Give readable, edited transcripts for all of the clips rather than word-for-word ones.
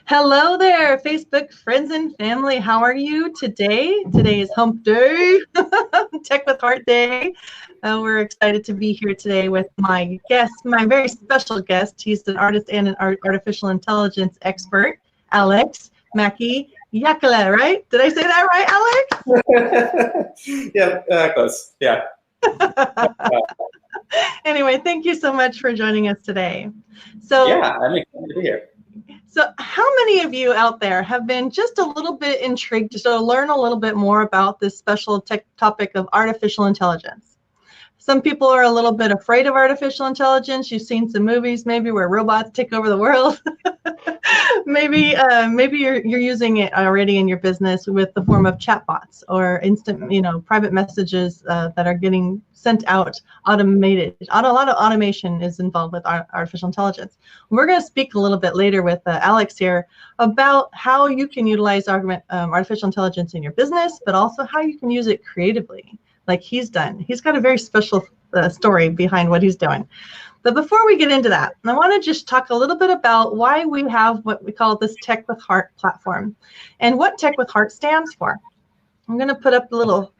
Hello there, Facebook friends and family. How are you today? Today is Hump Day, Tech with Heart Day. We're excited to be here today with my guest, my very special guest. He's an artist and an artificial intelligence expert, Alex Maki-Jokela, right? Did I say that right, Alex? Yeah, close. Yeah. Anyway, thank you so much for joining us today. Yeah, I'm excited to be here. So how many of you out there have been just a little bit intrigued to learn a little bit more about this special tech topic of artificial intelligence? Some people are a little bit afraid of artificial intelligence. You've seen some movies maybe where robots take over the world. maybe you're using it already in your business with the form of chatbots or instant, private messages that are getting sent out automated. A lot of automation is involved with artificial intelligence. We're going to speak a little bit later with Alex here about how you can utilize artificial intelligence in your business, but also how you can use it creatively, like he's done. He's got a very special story behind what he's doing. But before we get into that, I want to just talk a little bit about why we have what we call this Tech with Heart platform and what Tech with Heart stands for. I'm going to put up a little.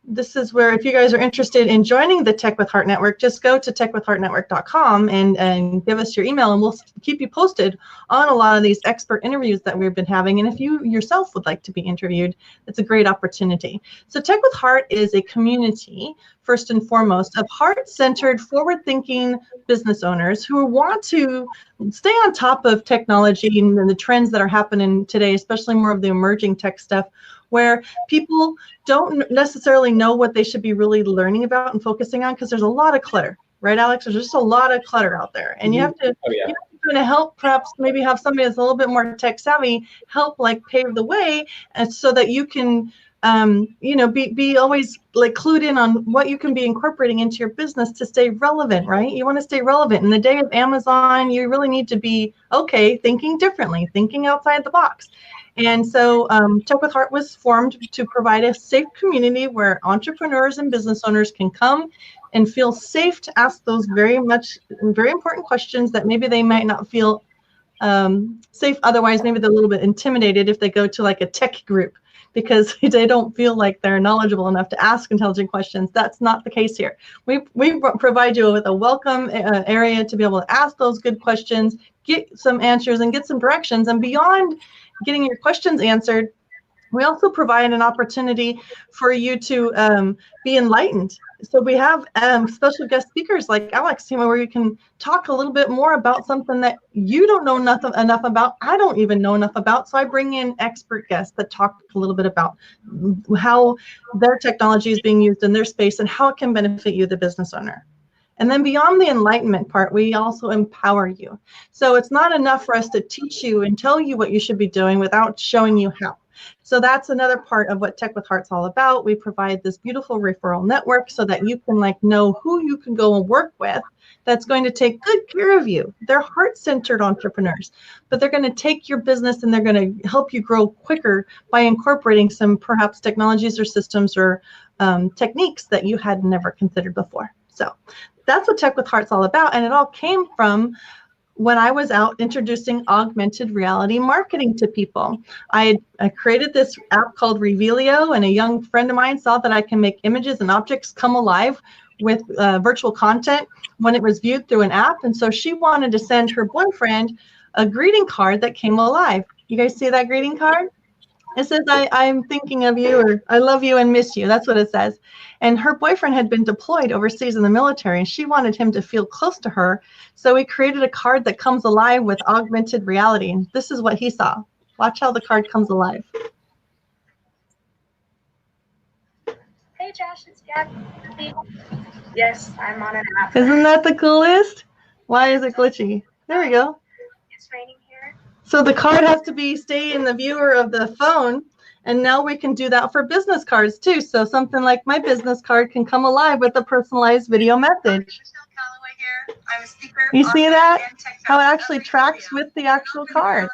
This is where, if you guys are interested in joining the Tech with Heart Network, just go to techwithheartnetwork.com and give us your email, and we'll keep you posted on a lot of these expert interviews that we've been having. And if you yourself would like to be interviewed, it's a great opportunity. So Tech with Heart is a community, first and foremost, of heart-centered, forward-thinking business owners who want to stay on top of technology and the trends that are happening today, especially more of the emerging tech stuff, where people don't necessarily know what they should be really learning about and focusing on, because there's a lot of clutter, right, Alex? There's just a lot of clutter out there, and you have to, you have to kind of help, perhaps maybe have somebody that's a little bit more tech savvy help like pave the way, and so that you can be always like clued in on what you can be incorporating into your business to stay relevant, right? You want to stay relevant. In the day of Amazon, you really need to be, thinking differently, thinking outside the box. And so Tech with Heart was formed to provide a safe community where entrepreneurs and business owners can come and feel safe to ask those very important questions that maybe they might not feel safe otherwise. Maybe they're a little bit intimidated if they go to like a tech group, because they don't feel like they're knowledgeable enough to ask intelligent questions. That's not the case here. We provide you with a welcome area to be able to ask those good questions, get some answers, and get some directions. And beyond getting your questions answered, we also provide an opportunity for you to be enlightened. So we have special guest speakers like Alex, where you can talk a little bit more about something that you don't know enough about. I don't even know enough about. So I bring in expert guests that talk a little bit about how their technology is being used in their space and how it can benefit you, the business owner. And then beyond the enlightenment part, we also empower you. So it's not enough for us to teach you and tell you what you should be doing without showing you how. So that's another part of what Tech with Heart's all about. We provide this beautiful referral network so that you can know who you can go and work with that's going to take good care of you. They're heart-centered entrepreneurs, but they're going to take your business and they're going to help you grow quicker by incorporating some perhaps technologies or systems or techniques that you had never considered before. So that's what Tech with Heart's all about. And it all came from when I was out introducing augmented reality marketing to people. I created this app called REVEALiO, and a young friend of mine saw that I can make images and objects come alive with virtual content when it was viewed through an app. And so she wanted to send her boyfriend a greeting card that came alive. You guys see that greeting card? It says, I'm thinking of you, or I love you and miss you. That's what it says. And her boyfriend had been deployed overseas in the military, and she wanted him to feel close to her. So we created a card that comes alive with augmented reality. And this is what he saw. Watch how the card comes alive. Hey, Josh, it's Gabby. Yes, I'm on an app. Isn't that the coolest? Why is it glitchy? There we go. It's raining here. So the card has to stay in the viewer of the phone, and now we can do that for business cards too. So something like my business card can come alive with a personalized video message. Michelle Calloway here. I'm a speaker. You see that? How it actually tracks with the actual card.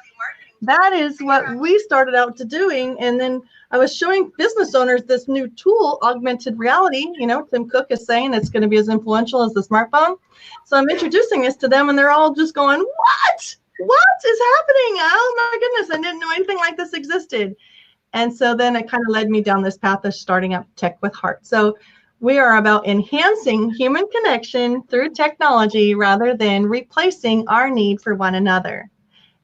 That is what we started out to doing, and then I was showing business owners this new tool, augmented reality. Tim Cook is saying it's going to be as influential as the smartphone. So I'm introducing this to them, and they're all just going, what? what is happening? Oh my goodness, I didn't know anything like this existed. And so then it kind of led me down this path of starting up Tech with Heart. So we are about enhancing human connection through technology rather than replacing our need for one another.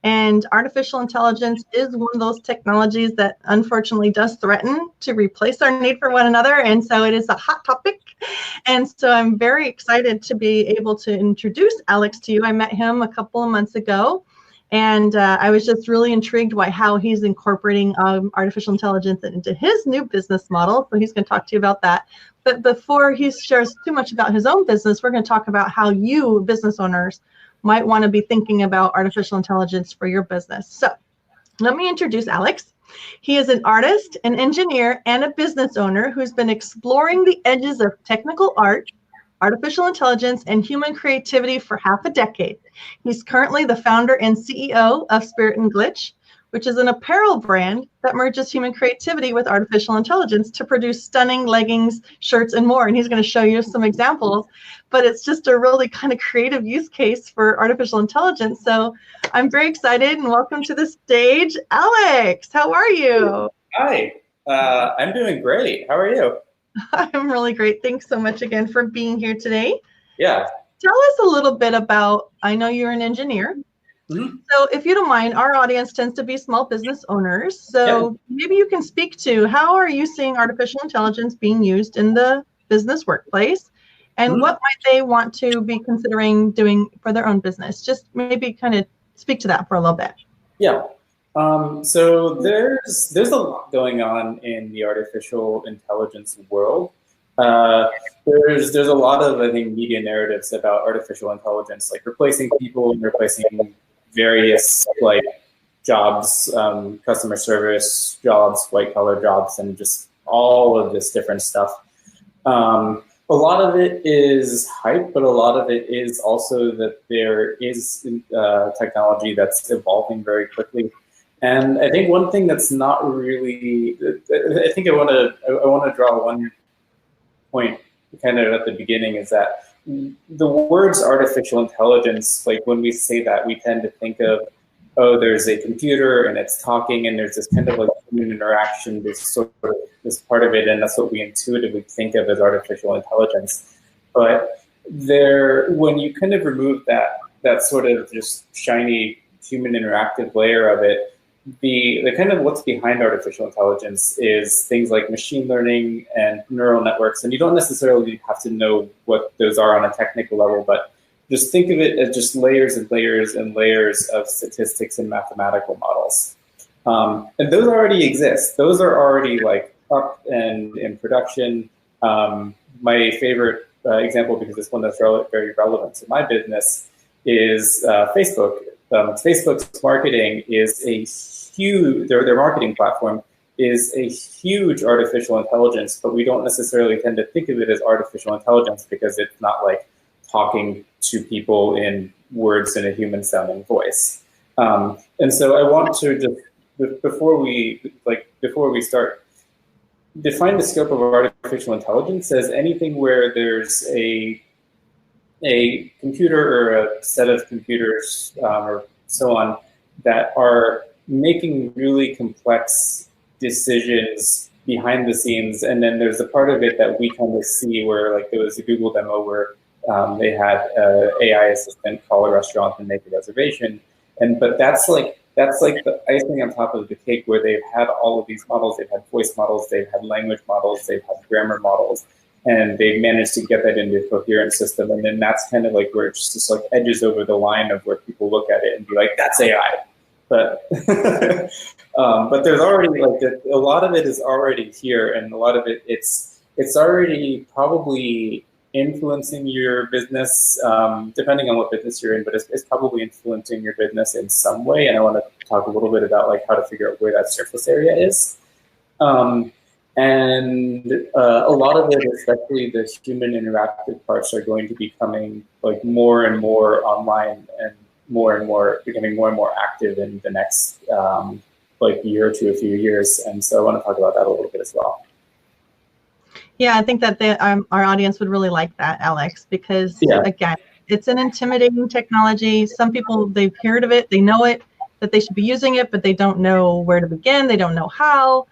And artificial intelligence is one of those technologies that unfortunately does threaten to replace our need for one another. And so it is a hot topic. And so I'm very excited to be able to introduce Alex to you. I met him a couple of months ago, and I was just really intrigued by how he's incorporating artificial intelligence into his new business model. So he's going to talk to you about that. But before he shares too much about his own business, we're going to talk about how you, business owners, might want to be thinking about artificial intelligence for your business. So let me introduce Alex. He is an artist, an engineer, and a business owner who's been exploring the edges of technical art, artificial intelligence, and human creativity for half a decade. He's currently the founder and CEO of Spirit and Glitch, which is an apparel brand that merges human creativity with artificial intelligence to produce stunning leggings, shirts, and more. And he's going to show you some examples, but it's just a really kind of creative use case for artificial intelligence. So I'm very excited, and welcome to the stage, Alex. How are you? Hi, I'm doing great. How are you? I'm really great. Thanks so much again for being here today. Yeah. Tell us a little bit about, I know you're an engineer. Mm-hmm. So if you don't mind, our audience tends to be small business owners. So maybe you can speak to how are you seeing artificial intelligence being used in the business workplace, and what might they want to be considering doing for their own business? Just maybe kind of speak to that for a little bit. Yeah. So there's a lot going on in the artificial intelligence world. There's a lot of, I think, media narratives about artificial intelligence, like replacing people and replacing various like jobs, customer service jobs, white collar jobs, and just all of this different stuff. A lot of it is hype, but a lot of it is also that there is technology that's evolving very quickly. And I think one thing that's not really, I think I want to draw one point kind of at the beginning is that the words artificial intelligence, like when we say that, we tend to think of, oh, there's a computer and it's talking and there's this kind of like human interaction, this sort of this part of it, and that's what we intuitively think of as artificial intelligence. But when you kind of remove that sort of just shiny human interactive layer of it, the kind of what's behind artificial intelligence is things like machine learning and neural networks. And you don't necessarily have to know what those are on a technical level, but just think of it as just layers and layers and layers of statistics and mathematical models. And those already exist. Those are already like up and in production. My favorite example, because it's one that's very relevant to my business, is Facebook. Facebook's marketing is a huge, their marketing platform is a huge artificial intelligence, but we don't necessarily tend to think of it as artificial intelligence because it's not like talking to people in words in a human sounding voice. And so I want to just, before we start, define the scope of artificial intelligence as anything where there's a computer or a set of computers or so on that are making really complex decisions behind the scenes. And then there's a part of it that we kind of see where, like, there was a Google demo where they had an AI assistant call a restaurant and make a reservation. But that's like the icing on top of the cake, where they've had all of these models. They've had voice models, they've had language models, they've had grammar models, and they've managed to get that into a coherent system. And then that's kind of like where it just like edges over the line of where people look at it and be like, that's AI. But but there's already like a lot of it is already here, and a lot of it it's already probably influencing your business, depending on what business you're in, but it's probably influencing your business in some way. And I want to talk a little bit about like how to figure out where that surface area is. And a lot of it, especially the human interactive parts, are going to be coming like more and more online and becoming more and more active in the next like year or two, a few years. And so I want to talk about that a little bit as well. Yeah, I think that our audience would really like that, Alex, because again, It's an intimidating technology. Some people, they've heard of it, they know it, that they should be using it, but they don't know where to begin. They don't know how.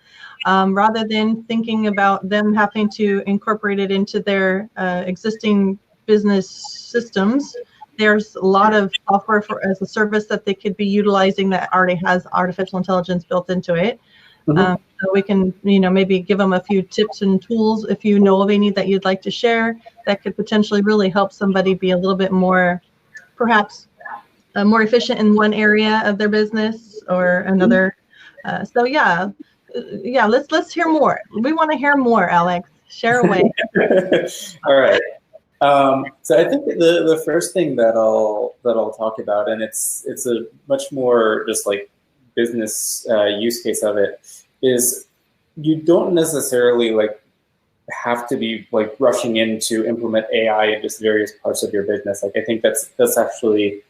Rather than thinking about them having to incorporate it into their existing business systems, there's a lot of software as a service that they could be utilizing that already has artificial intelligence built into it. So we can, maybe give them a few tips and tools if you know of any that you'd like to share that could potentially really help somebody be a little bit more, perhaps more efficient in one area of their business or another. So yeah, let's hear more. We want to hear more, Alex. Share away. All right. So I think the first thing that I'll talk about, and it's a much more just like business use case of it, is you don't necessarily like have to be like rushing in to implement AI in just various parts of your business. Like I think that's actually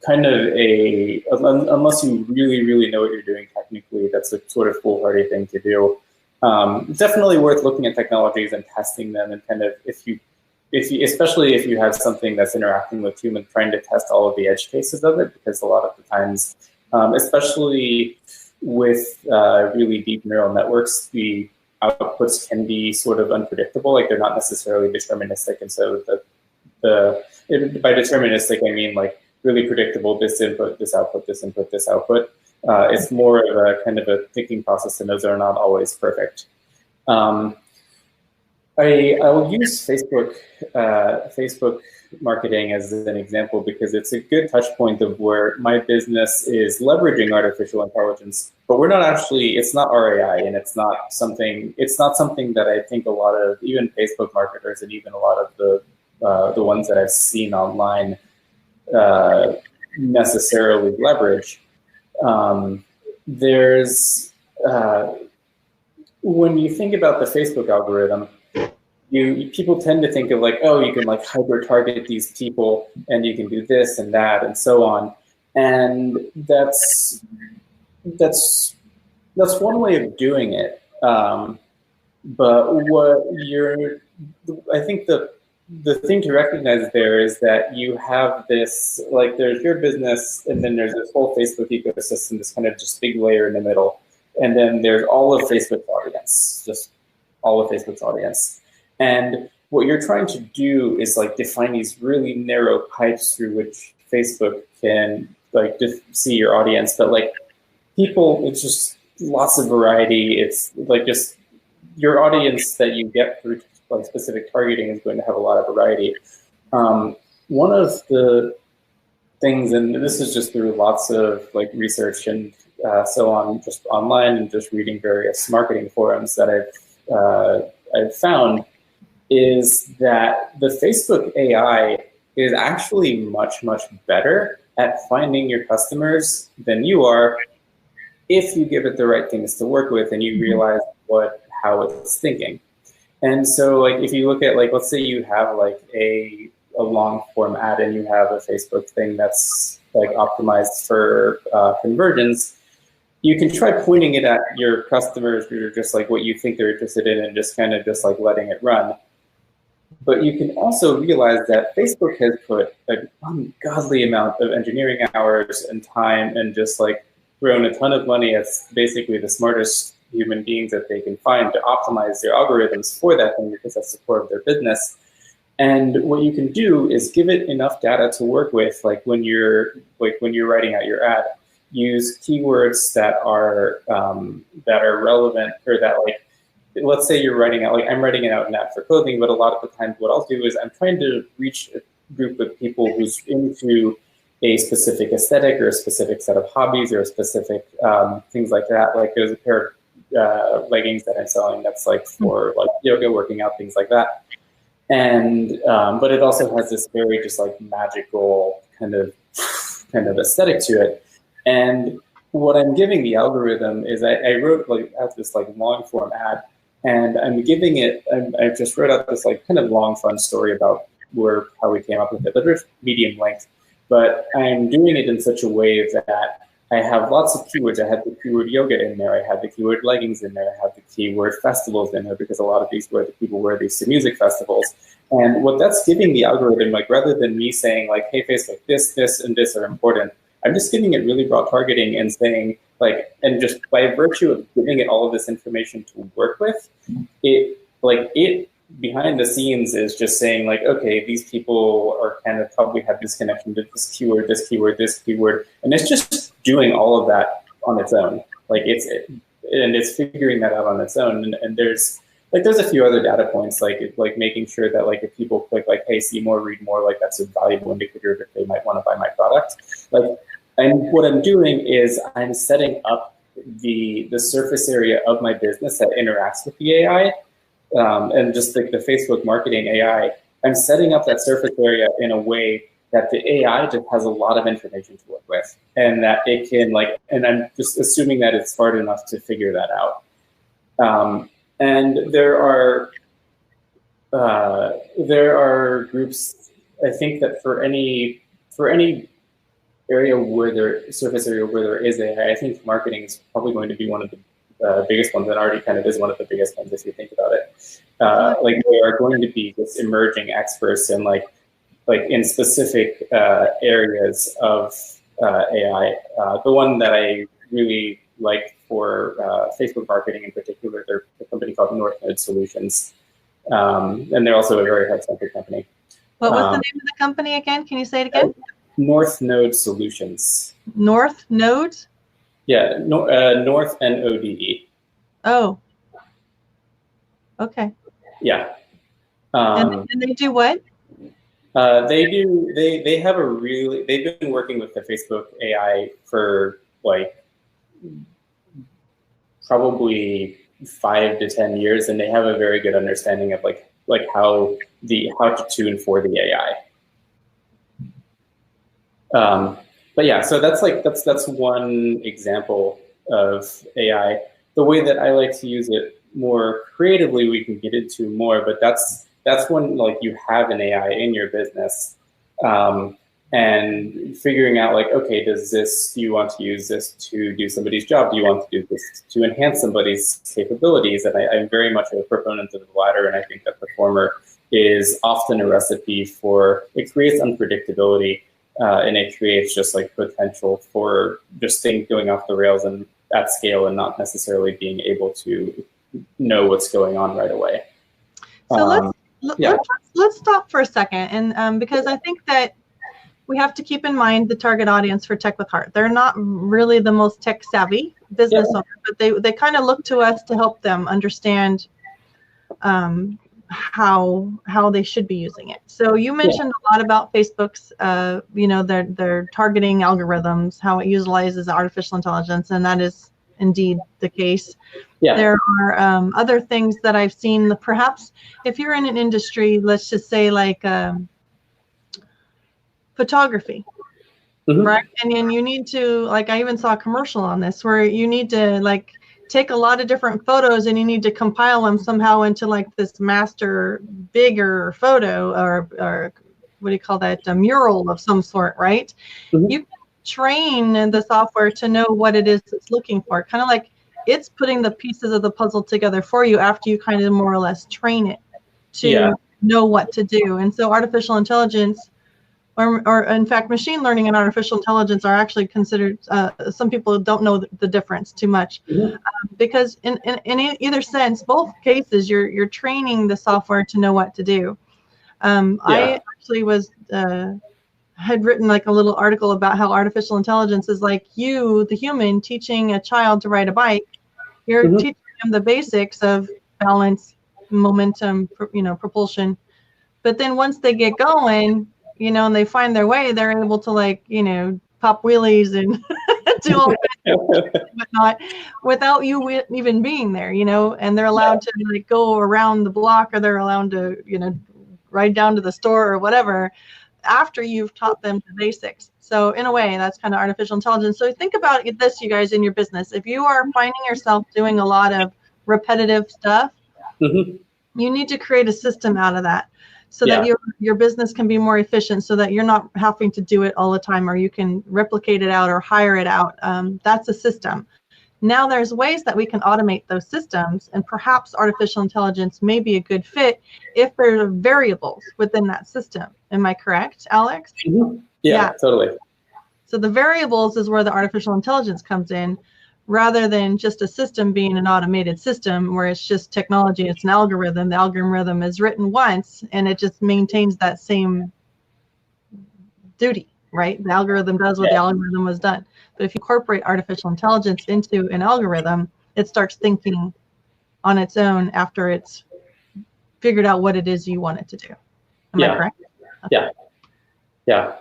kind of unless you really know what you're doing technically, that's a sort of foolhardy thing to do. Definitely worth looking at technologies and testing them, and kind of especially if you have something that's interacting with humans, trying to test all of the edge cases of it, because a lot of the times, especially with really deep neural networks, the outputs can be sort of unpredictable. Like they're not necessarily deterministic, and so by deterministic I mean like really predictable. This input, this output, this input, this output. It's more of a kind of a thinking process, and those are not always perfect. I will use Facebook marketing as an example because it's a good touch point of where my business is leveraging artificial intelligence, but we're not actually, it's not RAI, and it's not something that I think a lot of even Facebook marketers and even a lot of the ones that I've seen online necessarily leverage. When you think about the Facebook algorithm, people tend to think of like, oh, you can like hyper target these people and you can do this and that and so on. And that's one way of doing it. But I think the thing to recognize there is that you have this, like there's your business and then there's this whole Facebook ecosystem, this kind of just big layer in the middle. And then there's all of Facebook's audience, just all of Facebook's audience. And what you're trying to do is like define these really narrow pipes through which Facebook can like just see your audience. But like people, it's just lots of variety. It's like just your audience that you get through like specific targeting is going to have a lot of variety. One of the things, and this is just through lots of like research and so on, just online and just reading various marketing forums that I've found, is that the Facebook AI is actually much better at finding your customers than you are if you give it the right things to work with and you realize how it's thinking. And so like if you look at like, let's say you have like a long form ad and you have a Facebook thing that's like optimized for conversions, you can try pointing it at your customers who are just like what you think they're interested in and just kind of just like letting it run. But you can also realize that Facebook has put an ungodly amount of engineering hours and time and just like thrown a ton of money at basically the smartest human beings that they can find to optimize their algorithms for that thing, because that's the core of their business. And what you can do is give it enough data to work with, like when you're writing out your ad, use keywords that are relevant, or that like, let's say you're writing out, like I'm writing it out an ad for clothing, but a lot of the times what I'll do is I'm trying to reach a group of people who's into a specific aesthetic or a specific set of hobbies or a specific things like that. Like there's a pair of leggings that I'm selling that's like for like yoga, working out, things like that. And but it also has this very just like magical kind of aesthetic to it. And what I'm giving the algorithm is I wrote like out this like long form ad, and I'm giving it, I just wrote out this like kind of long fun story about how we came up with it, but there's medium length. But I'm doing it in such a way that I have lots of keywords. I had the keyword yoga in there. I had the keyword leggings in there. I had the keyword festivals in there because a lot of these were the people wear these to music festivals. And what that's giving the algorithm, like rather than me saying like, hey, Facebook, this, and this are important, I'm just giving it really broad targeting and saying like, and just by virtue of giving it all of this information to work with, it behind the scenes is just saying like, okay, these people are kind of probably have this connection to this keyword, this keyword, this keyword, and it's just doing all of that on its own. Like it's figuring that out on its own. And there's a few other data points, like making sure that like if people click like, hey, see more, read more, like that's a valuable indicator that they might want to buy my product. Like, and what I'm doing is I'm setting up the surface area of my business that interacts with the AI. And just like the Facebook marketing AI, I'm setting up that surface area in a way that the AI just has a lot of information to work with, and that it can and I'm just assuming that it's smart enough to figure that out. And there are groups, I think that for any area where surface area where there is AI, I think marketing is probably going to be one of the biggest ones, and already kind of is one of the biggest ones if you think about it. Like they are going to be this emerging experts in like in specific areas of AI. The one that I really like for Facebook marketing in particular, they're a company called North Node Solutions, and they're also a very head-centric company. What was the name of the company again? Can you say it again? North Node Solutions. North Node? Yeah, North Node. Oh. Okay. Yeah. And they do what? They have they've been working with the Facebook AI for like probably 5 to 10 years, and they have a very good understanding of like how to tune for the AI. But yeah, so that's one example of AI. The way that I like to use it more creatively, we can get into more, but that's when like you have an AI in your business, and figuring out like, okay, do you want to use this to do somebody's job? Do you want to do this to enhance somebody's capabilities? And I'm very much a proponent of the latter, and I think that the former is often a recipe for, it creates unpredictability. And it creates just like potential for just things going off the rails and at scale and not necessarily being able to know what's going on right away. So let's stop for a second, and because I think that we have to keep in mind the target audience for Tech with Heart. They're not really the most tech savvy business owners, but they kind of look to us to help them understand how they should be using it. So you mentioned a lot about Facebook's, their targeting algorithms, how it utilizes artificial intelligence, and that is indeed the case. Yeah. There are other things that I've seen. Perhaps if you're in an industry, let's just say like photography, right? And then you need to, like, I even saw a commercial on this where you need to like take a lot of different photos and you need to compile them somehow into like this master bigger photo or what do you call that, a mural of some sort, right? You can train the software to know what it is it's looking for, kind of like it's putting the pieces of the puzzle together for you after you kind of more or less train it to know what to do. And so artificial intelligence, or in fact, machine learning and artificial intelligence are actually considered, some people don't know the difference too much, because in either sense, both cases, you're training the software to know what to do. I actually had written like a little article about how artificial intelligence is like you, the human, teaching a child to ride a bike. You're teaching them the basics of balance, momentum, propulsion. But then once they get going, and they find their way, they're able to like, pop wheelies and do all kinds of whatnot without you even being there, and they're allowed to like go around the block, or they're allowed to, ride down to the store or whatever after you've taught them the basics. So in a way, that's kind of artificial intelligence. So think about this, you guys, in your business. If you are finding yourself doing a lot of repetitive stuff, you need to create a system out of that. so that your business can be more efficient, so that you're not having to do it all the time, or you can replicate it out or hire it out. That's a system. Now there's ways that we can automate those systems, and perhaps artificial intelligence may be a good fit if there are variables within that system. Am I correct, Alex? Mm-hmm. Yeah, totally. So the variables is where the artificial intelligence comes in, rather than just a system being an automated system where it's just technology, it's an algorithm. The algorithm is written once and it just maintains that same duty, right? The algorithm does what the algorithm was done. But if you incorporate artificial intelligence into an algorithm, it starts thinking on its own after it's figured out what it is you want it to do. Am I correct? Okay. Yeah.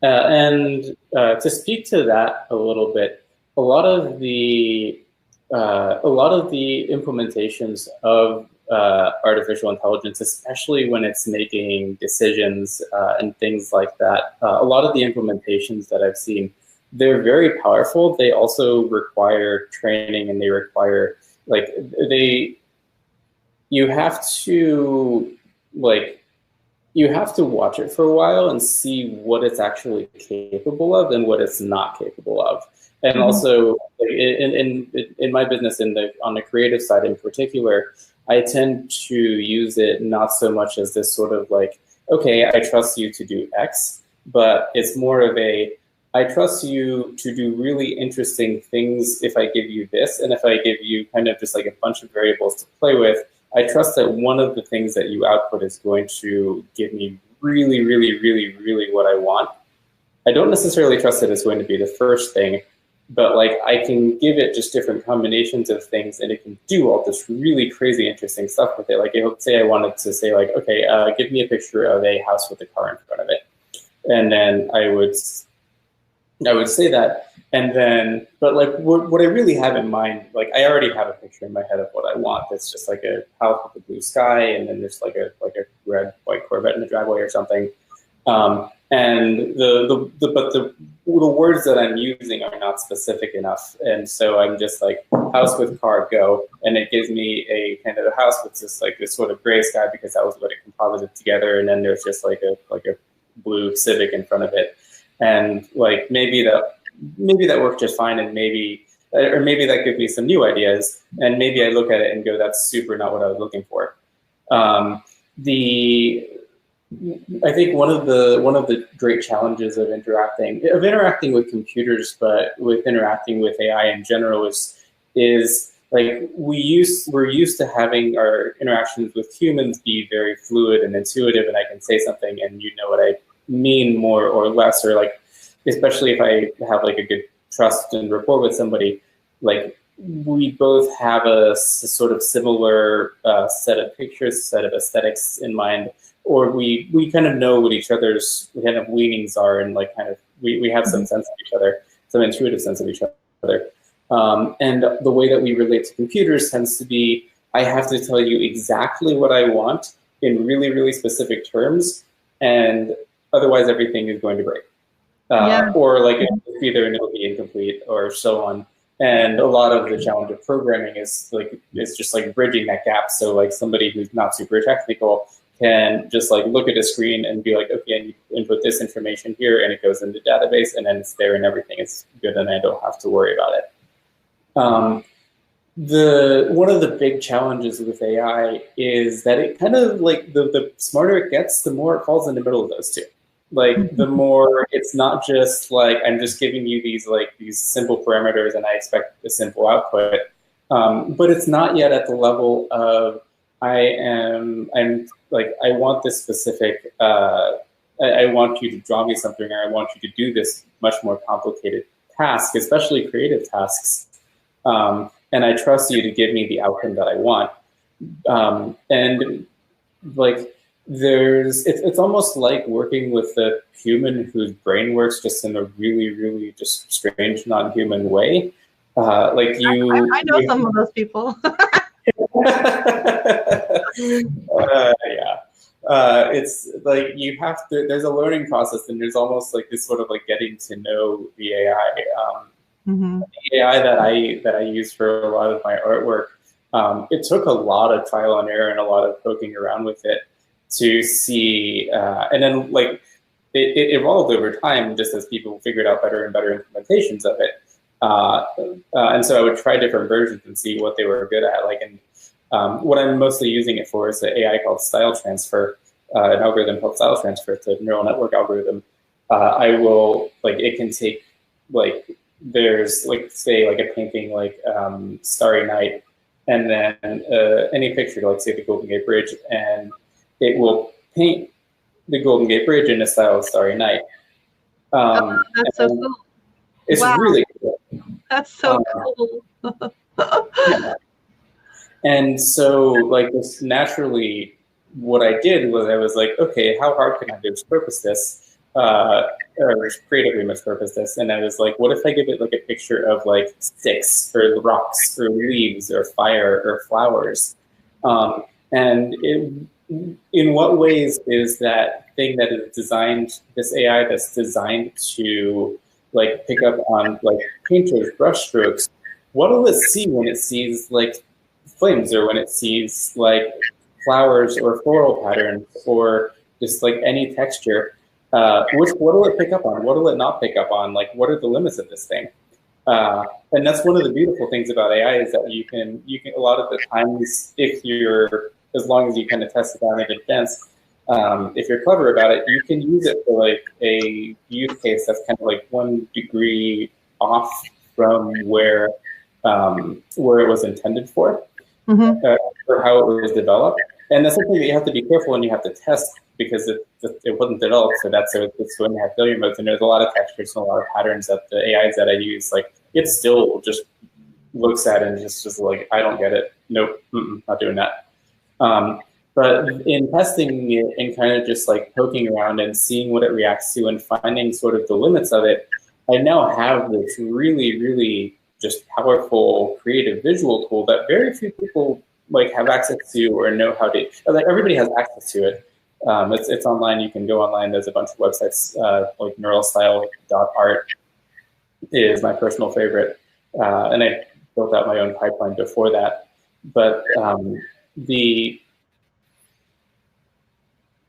And to speak to that a little bit, a lot of the implementations of artificial intelligence, especially when it's making decisions and things like that, a lot of the implementations that I've seen, they're very powerful. They also require training, and they require, like, you have to watch it for a while and see what it's actually capable of and what it's not capable of. And also, in my business, on the creative side in particular, I tend to use it not so much as this sort of like, okay, I trust you to do X, but it's more of a, I trust you to do really interesting things if I give you this, and if I give you kind of just like a bunch of variables to play with, I trust that one of the things that you output is going to give me really, really, really, really what I want. I don't necessarily trust that it's going to be the first thing, but like I can give it just different combinations of things, and it can do all this really crazy, interesting stuff with it. Like, let's say I wanted to say, like, okay, give me a picture of a house with a car in front of it, and then I would say that, and then, but like what I really have in mind, like I already have a picture in my head of what I want. It's just like a house with a blue sky, and then there's like a red white Corvette in the driveway or something. And the words that I'm using are not specific enough, and so I'm just like house with car, go, and it gives me a kind of a house with just like this sort of gray sky, because that was what it composited together, and then there's just like a blue Civic in front of it, and like maybe that worked just fine, and maybe that gives me some new ideas, and maybe I look at it and go, that's super not what I was looking for. I think one of the great challenges of interacting with computers, but with interacting with AI in general, is like we're used to having our interactions with humans be very fluid and intuitive, and I can say something and you know what I mean more or less, or like, especially if I have like a good trust and rapport with somebody, like we both have a sort of similar set of pictures, set of aesthetics in mind, or we kind of know what each other's kind of leanings are, and like kind of we have some sense of each other, some intuitive sense of each other. And the way that we relate to computers tends to be, I have to tell you exactly what I want in really, really specific terms, and otherwise everything is going to break. Or like it'll be there and it'll be incomplete, or so on. And a lot of the challenge of programming is just like bridging that gap. So like somebody who's not super technical can just like look at a screen and be like, okay, I need to input this information here, and it goes in the database, and then it's there, and everything is good, and I don't have to worry about it. One of the big challenges with AI is that it kind of like the smarter it gets, the more it falls in the middle of those two. Like the more it's not just like I'm just giving you these simple parameters and I expect a simple output, but it's not yet at the level of I'm like I want this specific I want you to draw me something, or I want you to do this much more complicated task, especially creative tasks, and I trust you to give me the outcome that I want, and like. It's almost like working with a human whose brain works just in a really, really just strange, non-human way. Like you, I know some of those people. It's like you have to. There's a learning process, and there's almost like this sort of like getting to know the AI. The AI that I use for a lot of my artwork. It took a lot of trial and error and a lot of poking around with it. to see, and then like it evolved over time just as people figured out better and better implementations of it. And so I would try different versions and see what they were good at. Like, and what I'm mostly using it for is an AI called style transfer, an algorithm called style transfer. It's a neural network algorithm. I will, like, it can take, like, there's, like, say, like a painting like Starry Night, and then any picture, like, say, the Golden Gate Bridge, and it will paint the Golden Gate Bridge in the style of Starry Night. That's so cool. It's really cool. That's so cool. Yeah. And so, like, this naturally, what I did was I was like, okay, how hard can I just purpose this, or creatively mispurpose this? And I was like, what if I give it like a picture of like sticks or rocks or leaves or fire or flowers? And in what ways is that thing that is designed, this AI that's designed to like pick up on like painters' brush strokes, what will it see when it sees like flames, or when it sees like flowers or floral patterns or just like any texture? What will it pick up on? What will it not pick up on? Like, what are the limits of this thing? And that's one of the beautiful things about AI, is that you can a lot of the times, if you're, as long as you kind of test it out in advance, if you're clever about it, you can use it for like a use case that's kind of like 1 degree off from where it was intended for, or how it was developed. And that's something that you have to be careful when you have to test, because it wasn't developed for that, so it's going to have failure modes. And there's a lot of textures and a lot of patterns that the AIs that I use, like, it still just looks at it and just like, I don't get it. Nope, not doing that. But in testing it and kind of just like poking around and seeing what it reacts to and finding sort of the limits of it, I now have this really, really just powerful creative visual tool that very few people like have access to or know how to. Like, everybody has access to it. It's online. You can go online. There's a bunch of websites, like neuralstyle.art is my personal favorite, and I built out my own pipeline before that. But the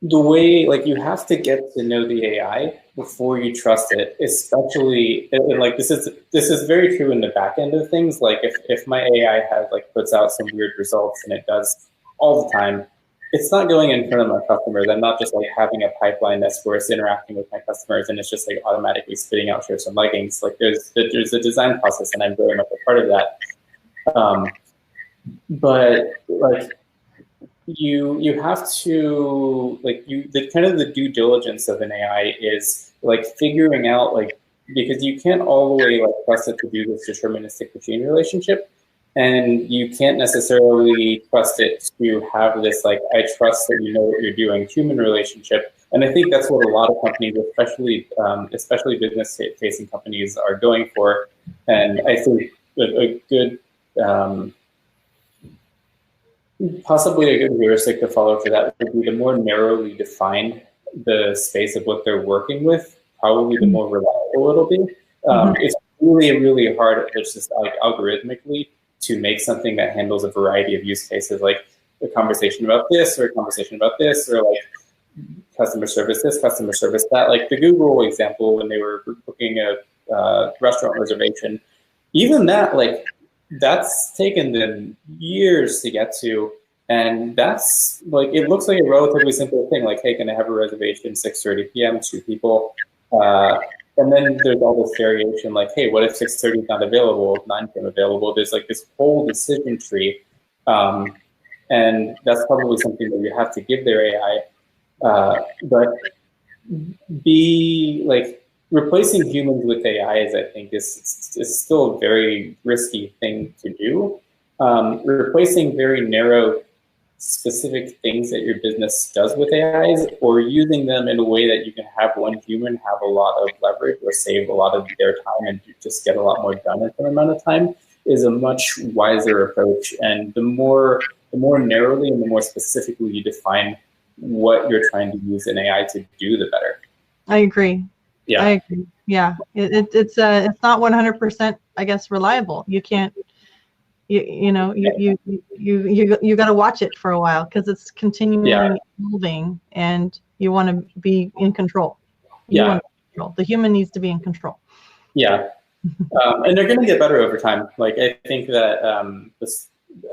way, like, you have to get to know the AI before you trust it, especially, and like, this is very true in the back end of things. Like, if my AI has like puts out some weird results, and it does all the time, it's not going in front of my customers. I'm not just like having a pipeline that's where it's interacting with my customers and it's just like automatically spitting out shirts and leggings. Like, there's a design process, and I'm very much a part of that. But like, you have to, like, the kind of the due diligence of an AI is like figuring out, like, because you can't all the way like trust it to do this deterministic machine relationship, and you can't necessarily trust it to have this like, I trust that you know what you're doing human relationship. And I think that's what a lot of companies, especially business-facing companies, are going for. And I think a good possibly a good heuristic to follow for that would be the more narrowly defined the space of what they're working with, probably the more reliable it'll be. It's really, really hard, it's just like algorithmically, to make something that handles a variety of use cases, like a conversation about this, or a conversation about this, or like customer service this, customer service that. Like the Google example, when they were booking a restaurant reservation, even that, like, that's taken them years to get to, and that's like, it looks like a relatively simple thing, like, hey, can I have a reservation 6:30 p.m. 2 people, and then there's all this variation, like, hey, what if 6:30 is not available, 9 p.m. available? There's like this whole decision tree, and that's probably something that you have to give their AI, but be like, replacing humans with AIs, I think, is still a very risky thing to do. Replacing very narrow, specific things that your business does with AIs, or using them in a way that you can have one human have a lot of leverage or save a lot of their time and just get a lot more done in an amount of time, is a much wiser approach. And the more narrowly and the more specifically you define what you're trying to use an AI to do, the better. I agree. Yeah, I agree. Yeah, it's not 100%, I guess, reliable. You can't. you know, you got to watch it for a while because it's continually moving, and you want to be in control. You want to be in control. The human needs to be in control. Yeah. And they're going to get better over time. Like, I think that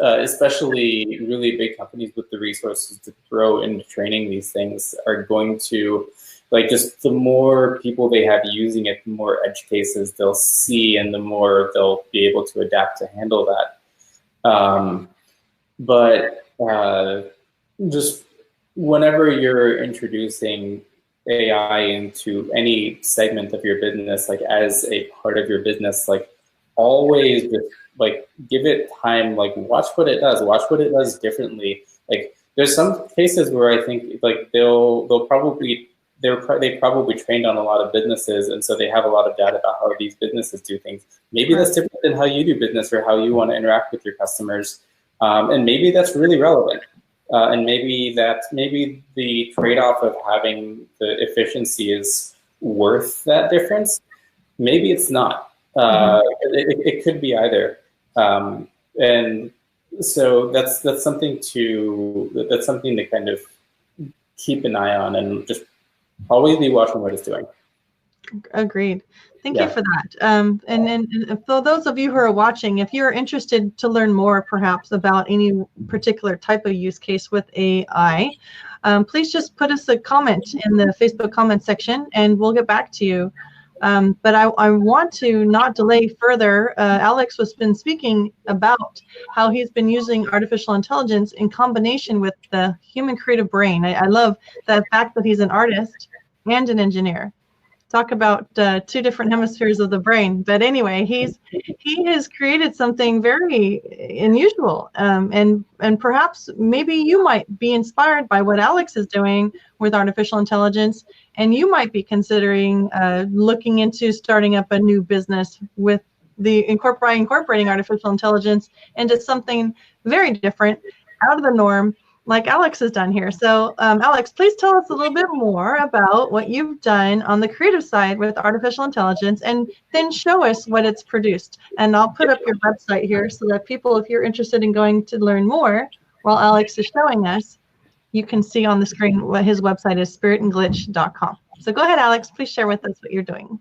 especially really big companies with the resources to throw into training these things are going to, like, just the more people they have using it, the more edge cases they'll see, and the more they'll be able to adapt to handle that. But just whenever you're introducing AI into any segment of your business, like as a part of your business, like always just like give it time, like watch what it does differently. Like there's some cases where I think like they probably trained on a lot of businesses, and so they have a lot of data about how these businesses do things. Maybe that's different than how you do business or how you want to interact with your customers, and maybe that's really relevant. And maybe the trade-off of having the efficiency is worth that difference. Maybe it's not. It could be either. And so that's something to kind of keep an eye on, and just always be watching what it's doing. Agreed. Thank you for that. And for those of you who are watching, if you're interested to learn more perhaps about any particular type of use case with AI, please just put us a comment in the Facebook comment section and we'll get back to you. But I want to not delay further. Alex has been speaking about how he's been using artificial intelligence in combination with the human creative brain. I love the fact that he's an artist and an engineer. Talk about two different hemispheres of the brain. But anyway, he has created something very unusual, and perhaps maybe you might be inspired by what Alex is doing with artificial intelligence, and you might be considering looking into starting up a new business with the incorporating artificial intelligence into something very different, out of the norm, like Alex has done here. So Alex, please tell us a little bit more about what you've done on the creative side with artificial intelligence, and then show us what it's produced. And I'll put up your website here so that people, if you're interested in going to learn more while Alex is showing us, you can see on the screen what his website is, spiritandglitch.com. So go ahead, Alex, please share with us what you're doing.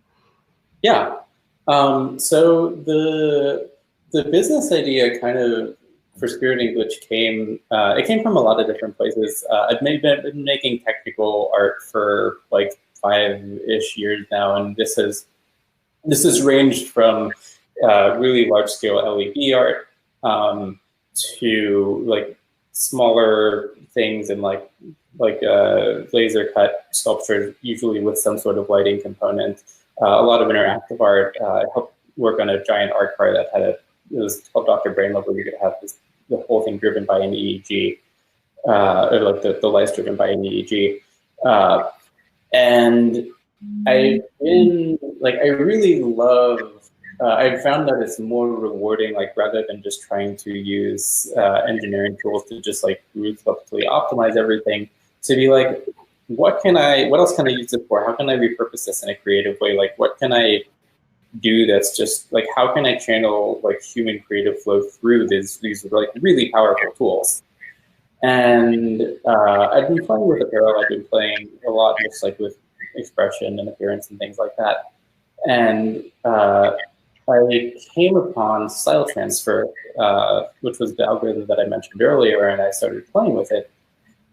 Yeah. So the business idea kind of for Spirit and Glitch came from a lot of different places. I've been making technical art for like 5-ish years now, and this has ranged from really large scale LED art to like smaller things and like laser cut sculpture, usually with some sort of lighting component. A lot of interactive art. I helped work on a giant art car that had it was called Dr. Brainlove, where you could have the whole thing driven by an EEG, or like the lights driven by an EEG. And I've been like, I really love, I've found that it's more rewarding, like rather than just trying to use engineering tools to just like ruthlessly optimize everything, to be like, what else can I use it for? How can I repurpose this in a creative way? Like, what can I do that's just like, how can I channel like human creative flow through these like really powerful tools? And I've been playing with apparel. I've been playing a lot just like with expression and appearance and things like that. And I came upon style transfer, which was the algorithm that I mentioned earlier, and I started playing with it.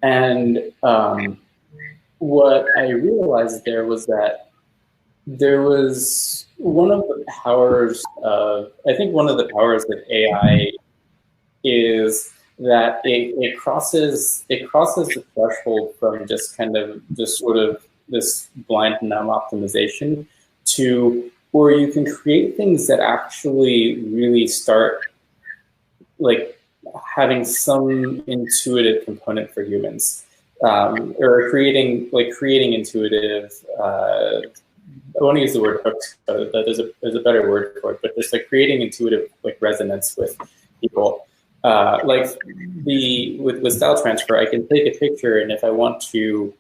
And what I realized there was that there was one of the powers of, I think one of the powers of AI is that it crosses the threshold from just kind of just sort of this blind numb optimization to where you can create things that actually really start like having some intuitive component for humans, or creating intuitive. I want to use the word hooks, but there's a better word for it. But just like creating intuitive like resonance with people. Like with style transfer, I can take a picture, and if I want to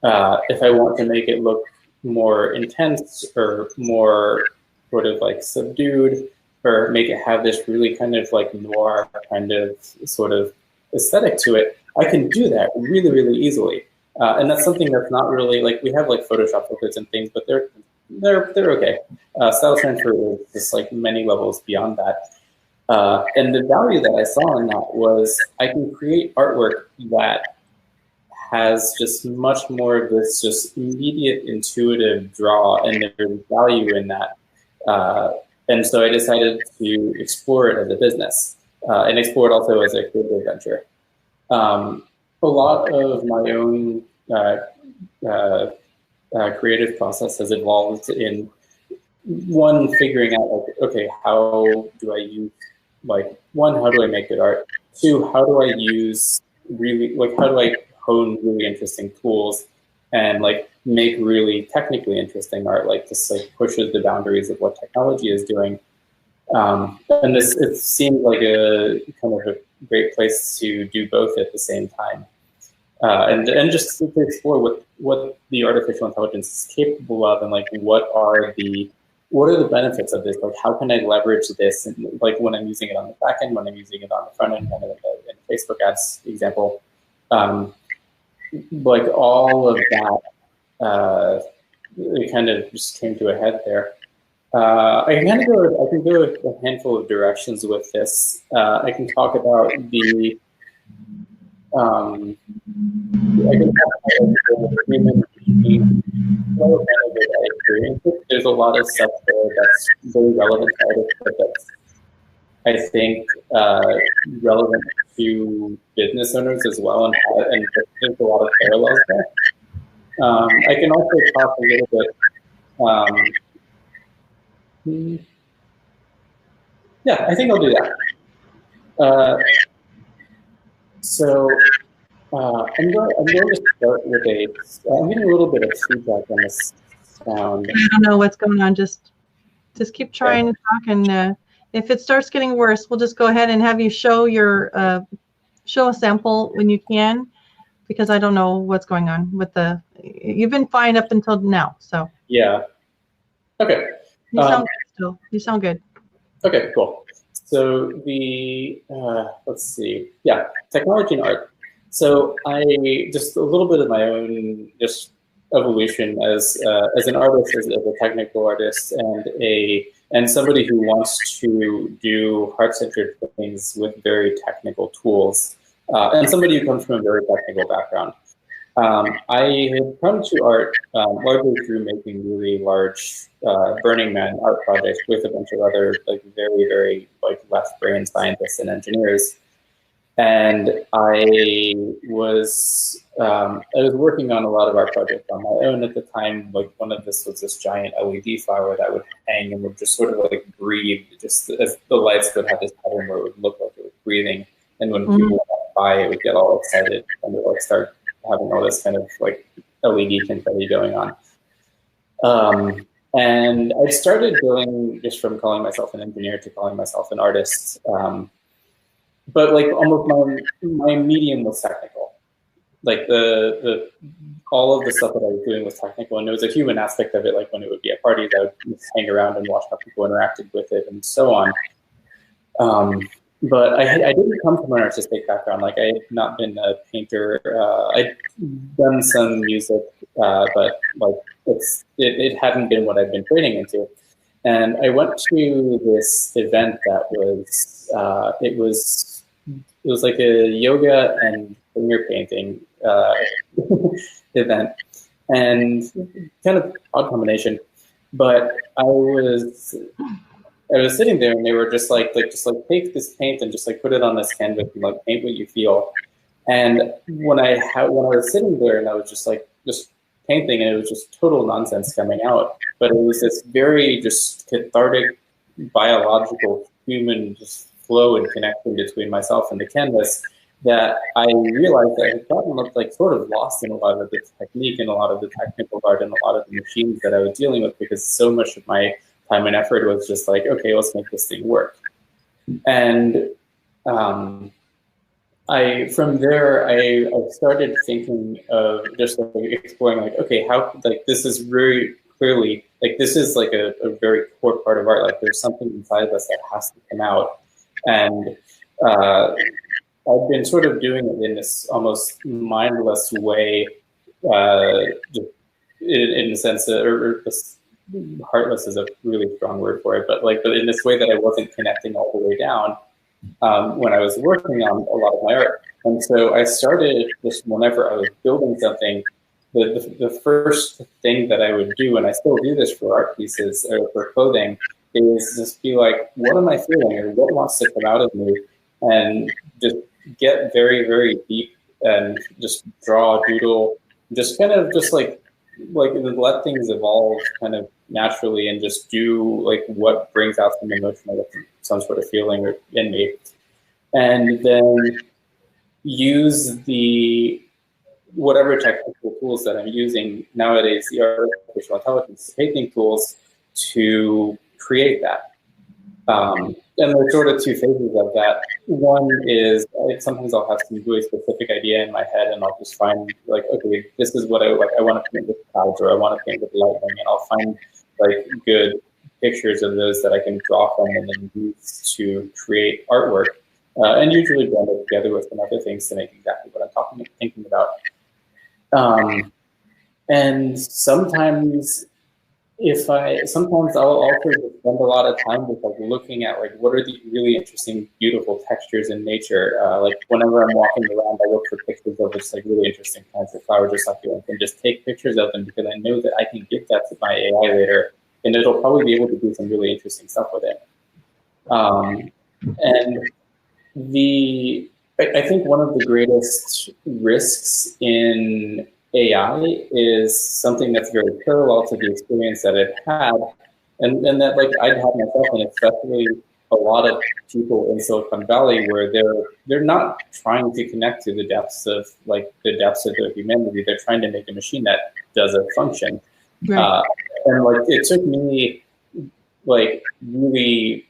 make it look more intense or more sort of like subdued, or make it have this really kind of like noir kind of sort of aesthetic to it, I can do that really, really easily. And that's something that's not really, like, we have like Photoshop filters and things, but they're okay. Style transfer is just like many levels beyond that. And the value that I saw in that was I can create artwork that has just much more of this just immediate intuitive draw, and there's value in that. And so I decided to explore it as a business and explore it also as a creative venture. A lot of my own creative process has evolved in, one, figuring out, like, okay, how do I use, like, one, how do I make good art? Two, how do I use really, like, how do I hone really interesting tools and like make really technically interesting art, like just like pushes the boundaries of what technology is doing. And this, it seemed like a kind of a great place to do both at the same time. And just to explore what the artificial intelligence is capable of, and like what are the benefits of this? Like, how can I leverage this? And like when I'm using it on the back end, when I'm using it on the front end, kind of in Facebook ads example, like all of that, it kind of just came to a head there. I can go a handful of directions with this. I can talk about the I can talk about the human being experience. There's a lot of stuff there that's very relevant to artists, but that's, I think, relevant to business owners as well, and there's a lot of parallels there. I can also talk a little bit. Yeah, I think I'll do that. So I'm going to start with I'm getting a little bit of feedback on this sound. I don't know what's going on. Just keep trying to talk, and if it starts getting worse, we'll just go ahead and have you show your show a sample when you can, because I don't know what's going on with the. You've been fine up until now, so. Yeah. Okay. You sound good still. You sound good. Okay, cool. So the let's see. Yeah, technology and art. So I just a little bit of my own just evolution as an artist, as a technical artist, and somebody who wants to do heart-centered things with very technical tools, and somebody who comes from a very technical background. I had come to art largely through making really large Burning Man art projects with a bunch of other like very, very like left-brain scientists and engineers. And I was working on a lot of our projects on my own at the time. Like one of this was this giant LED flower that would hang and would just sort of like breathe. Just as the lights would have this pattern where it would look like it was breathing. And when people walked by, it would get all excited and would like start having all this kind of like LED confetti going on. And I started going just from calling myself an engineer to calling myself an artist. But like almost my medium was technical. Like all of the stuff that I was doing was technical, and there was a human aspect of it. Like when it would be at parties, I would just hang around and watch how people interacted with it and so on. But I didn't come from an artistic background. Like I had not been a painter. I'd done some music, but like it hadn't been what I'd been training into. And I went to this event that was it was like a yoga and finger painting event, and kind of odd combination. But I was sitting there, and they were just like take this paint and just like put it on this canvas and like paint what you feel. And when I was sitting there, and I was just painting, and it was just total nonsense coming out. But it was this very just cathartic, biological, human just flow and connection between myself and the canvas that I realized that I had gotten like sort of lost in a lot of the technique and a lot of the technical art and a lot of the machines that I was dealing with, because so much of my time and effort was just like, okay, let's make this thing work. And from there, I started thinking of just like exploring like, okay, how, like this is very clearly like this is like a very core part of art. Like there's something inside of us that has to come out. And I've been sort of doing it in this almost mindless way, just in the sense that, or heartless is a really strong word for it, but in this way that I wasn't connecting all the way down when I was working on a lot of my art. And so I started just whenever I was building something, the first thing that I would do, and I still do this for art pieces or for clothing, is just be like, what am I feeling, or what wants to come out of me? And just get very, very deep and just draw, doodle, just kind of just like let things evolve kind of naturally, and just do like what brings out some emotion or some sort of feeling in me. And then use the whatever technical tools that I'm using nowadays, the artificial intelligence painting tools, to create that. And there's sort of two phases of that. One is sometimes I'll have some really specific idea in my head, and I'll just find like, okay, this is what I like. I want to paint with clouds, or I want to paint with lightning, and I'll find like good pictures of those that I can draw from and then use to create artwork, and usually blend it together with some other things to make exactly what I'm thinking about. And sometimes I'll also spend a lot of time with like looking at like what are the really interesting, beautiful textures in nature. Like whenever I'm walking around, I look for pictures of just like really interesting kinds of flowers or succulents, and just take pictures of them, because I know that I can give that to my AI later, and it'll probably be able to do some really interesting stuff with it. And I think one of the greatest risks in AI is something that's very parallel to the experience that I've had, and that like I'd had myself, and especially a lot of people in Silicon Valley, where they're not trying to connect to the depths of their humanity. They're trying to make a machine that does a function. Right. And like it took me like really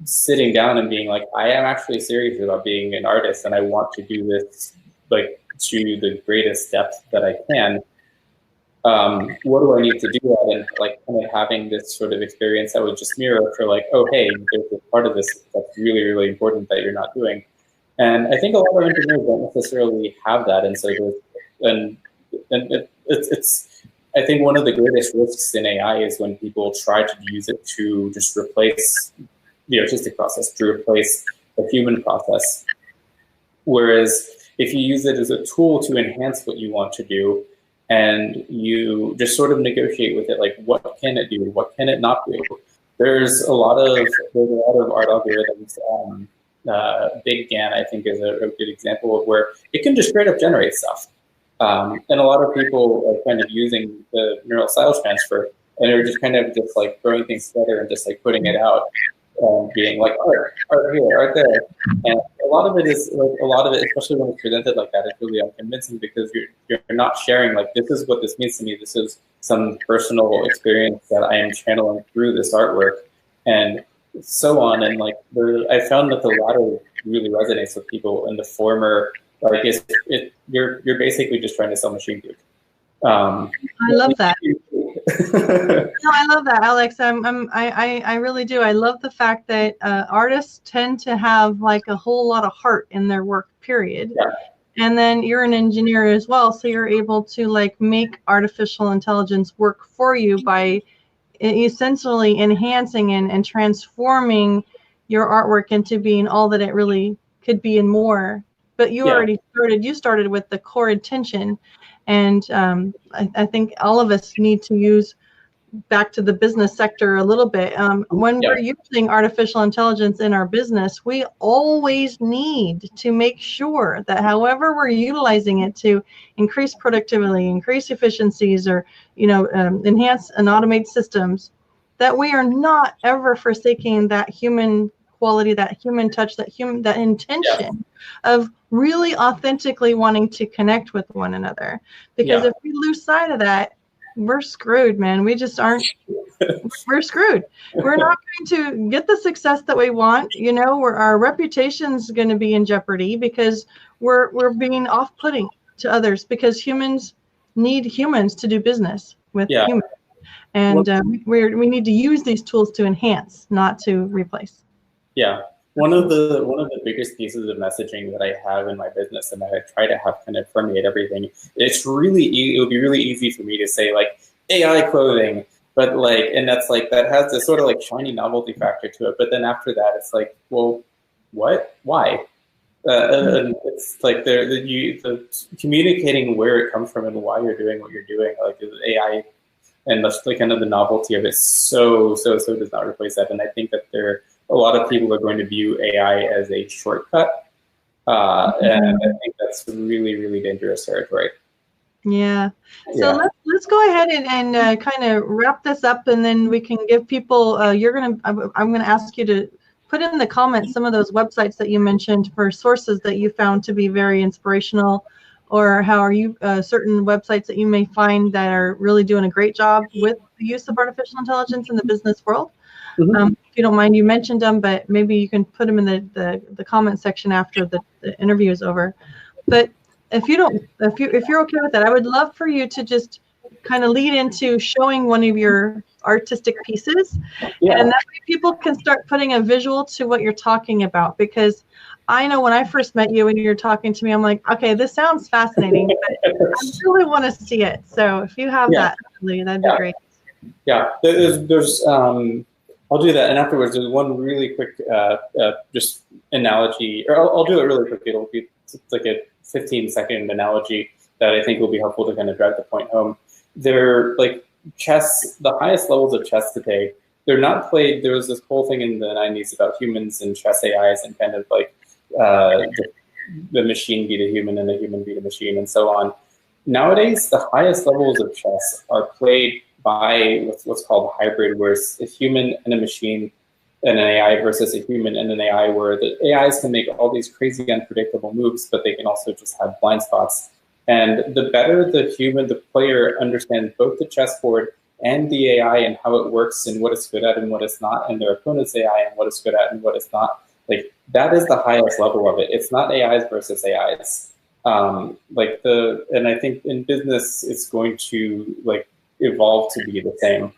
sitting down and being like, I am actually serious about being an artist, and I want to do this like to the greatest depth that I can. What do I need to do that? And like kind of having this sort of experience that would just mirror for like, oh, hey, there's a part of this that's really, really important that you're not doing. And I think a lot of engineers don't necessarily have that. And so it's I think one of the greatest risks in AI is when people try to use it to just replace the artistic process, to replace the human process. Whereas if you use it as a tool to enhance what you want to do, and you just sort of negotiate with it, like what can it do, what can it not do? There's a lot of art algorithms. Big GAN, I think, is a good example of where it can just straight up generate stuff. And a lot of people are kind of using the neural styles transfer, and they're just kind of just like throwing things together and just like putting it out. Being like art here, art there, and a lot of it, especially when it's presented like that, it's really unconvincing, because you're not sharing like, this is what this means to me. This is some personal experience that I am channeling through this artwork, and so on. And like, I found that the latter really resonates with people, and the former, like, you're basically just trying to sell machine code. I love that. No, I love that, Alex. I really do. I love the fact that artists tend to have like a whole lot of heart in their work, period. Yeah. And then you're an engineer as well, so you're able to like make artificial intelligence work for you by essentially enhancing and transforming your artwork into being all that it really could be and more. But you already started with the core intention. And I think all of us need to use, back to the business sector a little bit, when we're using artificial intelligence in our business, we always need to make sure that however we're utilizing it to increase productivity, increase efficiencies, or enhance and automate systems, that we are not ever forsaking that human quality, that human touch, that intention of really authentically wanting to connect with one another. Because if we lose sight of that, we're screwed, man. We just aren't. We're screwed. We're not going to get the success that we want. Our reputation's going to be in jeopardy, because we're being off-putting to others, because humans need humans to do business with humans. And we need to use these tools to enhance, not to replace. Yeah. One of the biggest pieces of messaging that I have in my business, and that I try to have kind of permeate everything, it would be really easy for me to say like AI clothing, but like, and that's like, that has this sort of like shiny novelty factor to it. But then after that, it's like, well, what? Why? And it's like the communicating where it comes from and why you're doing what you're doing, like AI, and that's like kind of the novelty of it. So does not replace that. And I think that a lot of people are going to view AI as a shortcut, and I think that's really, really dangerous territory. Yeah. So let's go ahead and kind of wrap this up, and then we can give people. I'm gonna ask you to put in the comments some of those websites that you mentioned for sources that you found to be very inspirational, or how are you certain websites that you may find that are really doing a great job with the use of artificial intelligence in the business world. If you don't mind, you mentioned them, but maybe you can put them in the comment section after the interview is over. But if you're okay with that, I would love for you to just kind of lead into showing one of your artistic pieces, and that way people can start putting a visual to what you're talking about. Because I know when I first met you and you're talking to me, I'm like, okay, this sounds fascinating, but I really want to see it. So if you have that, that'd be great. Yeah, there's I'll do that, and afterwards there's one really quick just analogy, or I'll do it really quick. It'll be like a 15-second analogy that I think will be helpful to kind of drive the point home. They're like chess, the highest levels of chess today, they're not played. There was this whole thing in the 90s about humans and chess AIs, and kind of like the machine beat a human and the human beat a machine and so on. Nowadays, the highest levels of chess are played by what's called hybrid, where it's a human and a machine and an AI versus a human and an AI, where the AIs can make all these crazy unpredictable moves, but they can also just have blind spots. And the better the player understands both the chessboard and the AI and how it works and what it's good at and what it's not, and their opponent's AI and what it's good at and what it's not, like that is the highest level of it. It's not AIs versus AIs. And I think in business, it's going to like evolve to be the same,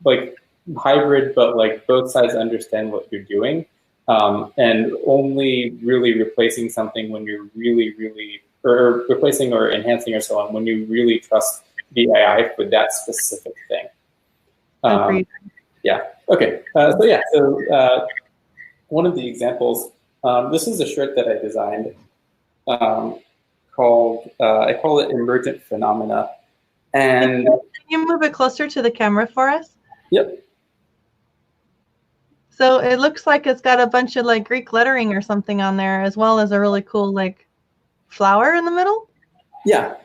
like hybrid, but like both sides understand what you're doing, and only really replacing something when you're really, or replacing or enhancing or so on, when you really trust the AI for that specific thing. Agreed. Yeah. Okay. So one of the examples, this is a shirt that I designed called, I call it Emergent Phenomena. And can you move it closer to the camera for us? Yep. So it looks like it's got a bunch of like Greek lettering or something on there, as well as a really cool like flower in the middle. Yeah.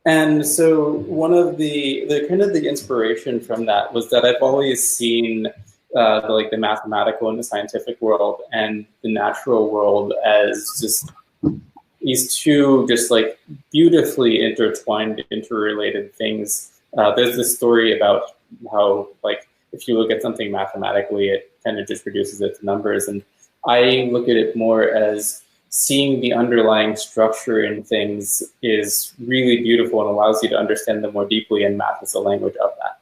And so one of the kind of the inspiration from that was that I've always seen the mathematical and the scientific world and the natural world as just these two just like beautifully intertwined, interrelated things. There's this story about how like if you look at something mathematically, it kind of just reduces it to numbers. And I look at it more as seeing the underlying structure in things is really beautiful and allows you to understand them more deeply, and math is the language of that.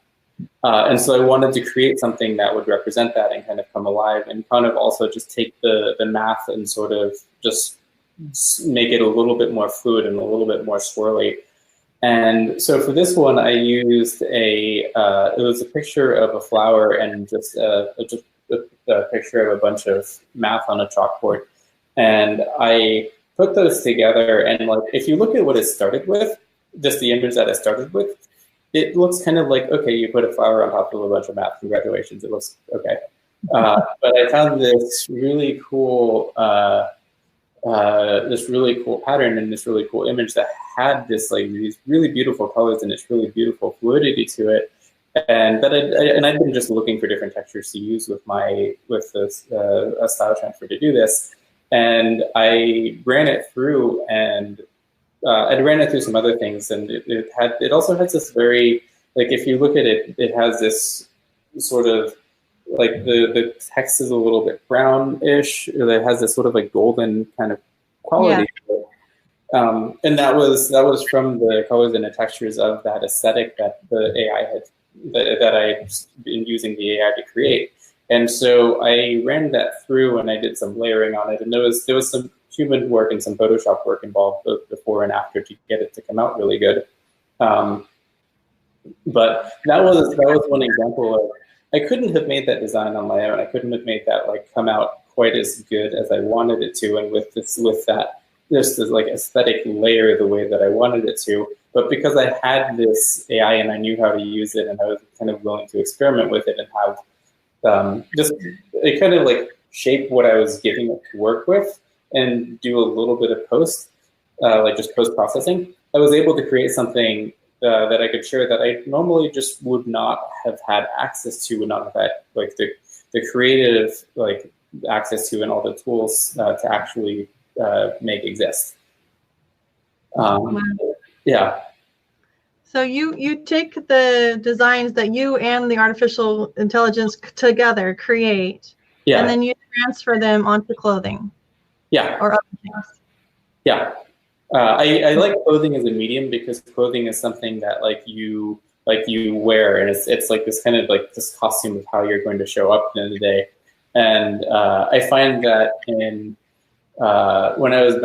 And so I wanted to create something that would represent that and kind of come alive, and kind of also just take the math and sort of just make it a little bit more fluid and a little bit more swirly. And so for this one, I used it was a picture of a flower and just a picture of a bunch of math on a chalkboard. And I put those together, and like if you look at what it started with, just the image that it started with, it looks kind of like, okay, you put a flower on top of a bunch of math, congratulations, it looks okay. But I found this really cool pattern and this really cool image that had this like these really beautiful colors and this really beautiful fluidity to it, and I've been just looking for different textures to use with this a style transfer to do this, and I ran it through, and I ran it through some other things, and it also has this very, like if you look at it, it has this sort of like the text is a little bit brownish. It has this sort of like golden kind of quality to it. And that was from the colors and the textures of that aesthetic that the AI had, that I'd been using the AI to create. And so I ran that through and I did some layering on it. And there was some human work and some Photoshop work involved both before and after to get it to come out really good. But that was one example of, I couldn't have made that design on my own. I couldn't have made that like come out quite as good as I wanted it to. And with that, this like aesthetic layer the way that I wanted it to. But because I had this AI and I knew how to use it and I was kind of willing to experiment with it and have just it kind of like shape what I was giving it to work with and do a little bit of like just post-processing, I was able to create something that I could share that I normally just would not have had access to, would not have had like the creative like access to and all the tools to actually make exist. Yeah. So you take the designs that you and the artificial intelligence together create, yeah, and then you transfer them onto clothing. Yeah. Or other things. Yeah. I like clothing as a medium because clothing is something that you wear, and it's like this kind of like this costume of how you're going to show up at the end of the day. And I find that in when I was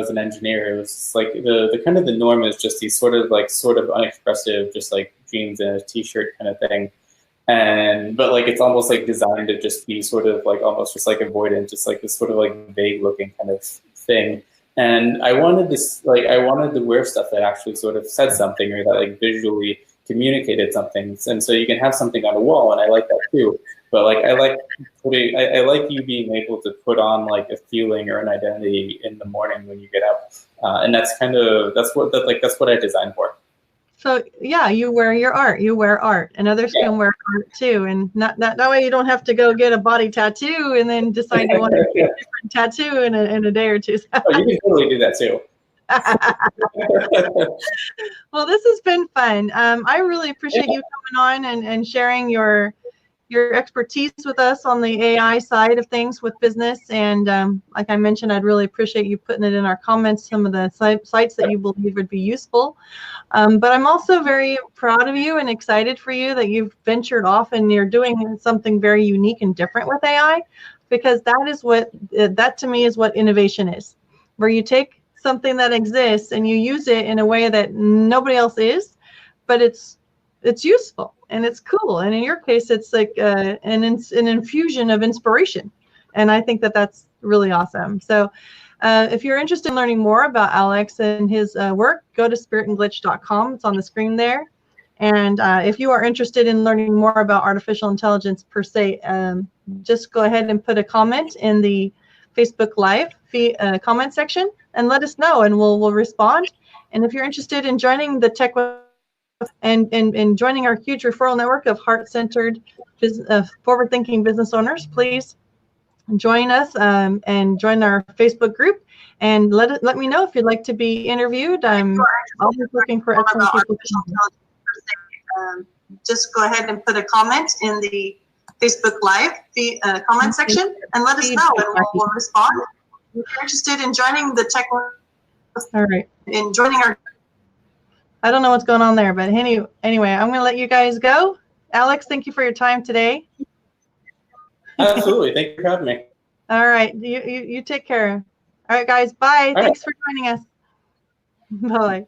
an engineer, it was just like the kind of the norm is just these sort of unexpressive, just like jeans and a t-shirt kind of thing. But like it's almost like designed to just be sort of like almost just like avoidant, just like this sort of like vague looking kind of thing. And I wanted to wear stuff that actually sort of said something or that like visually communicated something. And so you can have something on a wall, and I like that too. But like I like you being able to put on like a feeling or an identity in the morning when you get up, and that's what I designed for. So yeah, you wear your art. You wear art, and others can wear art too. And that way you don't have to go get a body tattoo and then decide you want to get a different tattoo in a day or two. Oh, you can totally do that too. Well, this has been fun. I really appreciate you coming on and sharing your expertise with us on the AI side of things with business. And like I mentioned, I'd really appreciate you putting it in our comments, some of the sites that you believe would be useful. But I'm also very proud of you and excited for you that you've ventured off and you're doing something very unique and different with AI, because that to me is what innovation is, where you take something that exists and you use it in a way that nobody else is, but it's useful and it's cool. And in your case, it's like an infusion of inspiration. And I think that that's really awesome. So if you're interested in learning more about Alex and his work, go to spiritandglitch.com. It's on the screen there. And if you are interested in learning more about artificial intelligence per se, just go ahead and put a comment in the Facebook Live comment section and let us know, and we'll respond. And if you're interested in joining the Tech and joining our huge referral network of heart-centered, forward-thinking business owners, please join us and join our Facebook group. And let me know if you'd like to be interviewed. I'm always looking for excellent people. Just go ahead and put a comment in the Facebook Live comment section and let us know, and we'll respond. If you're interested in joining the Tech, all right, in joining our, I don't know what's going on there, but anyway, I'm going to let you guys go. Alex, thank you for your time today. Absolutely. Thank you for having me. All right. You take care. All right, guys. Bye. Thanks for joining us. Bye.